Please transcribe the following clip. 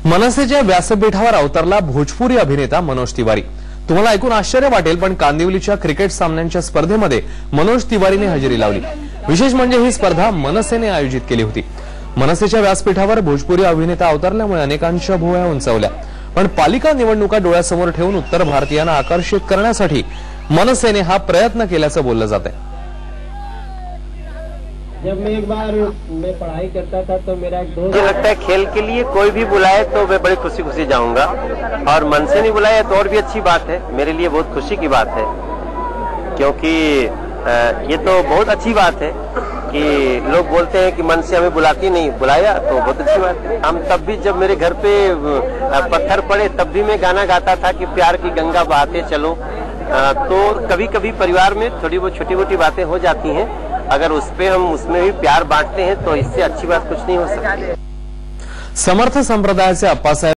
मनसेच्या व्यासपीठावर अवतरला भोजपुरी अभिनेता मनोज तिवारी। तुम्हाला ऐकून आश्चर्य वाटेल, पण कांदिवलीच्या क्रिकेट सामन्यांच्या स्पर्धेमध्ये मनोज तिवारीने हजेरी लावली। विशेष म्हणजे ही स्पर्धा मनसेने आयोजित केली होती। मनसेच्या व्यासपीठावर भोजपुरी अभिनेता अवतरल्यामुळे अनेकांच्या भुवया उंचावल्या, पण पालिका निवडणुका डोळ्यासमोर ठेवून उत्तर भारतीयांना आकर्षित करण्यासाठी मनसेने हा प्रयत्न केल्याचं बोललं जात आहे। जब मैं पढ़ाई करता था तो मेरा एक दोस्त, मुझे लगता है खेल के लिए कोई भी बुलाए तो मैं बड़ी खुशी खुशी जाऊंगा, और मन से नहीं बुलाया तो और भी अच्छी बात है। मेरे लिए बहुत खुशी की बात है, क्योंकि ये तो बहुत अच्छी बात है कि लोग बोलते हैं कि मन से हमें बुलाती नहीं, बुलाया तो बहुत अच्छी बात है। हम तब भी जब मेरे घर पे पत्थर पड़े तब भी मैं गाना गाता था कि प्यार की गंगा बहाते चलो। तो कभी कभी परिवार में थोड़ी बहुत छोटी मोटी बातें हो जाती हैं, अगर हम उसमें भी प्यार बांटते हैं तो इससे अच्छी बात कुछ नहीं हो सकती। समर्थ संप्रदायाचे अप्पासाहेब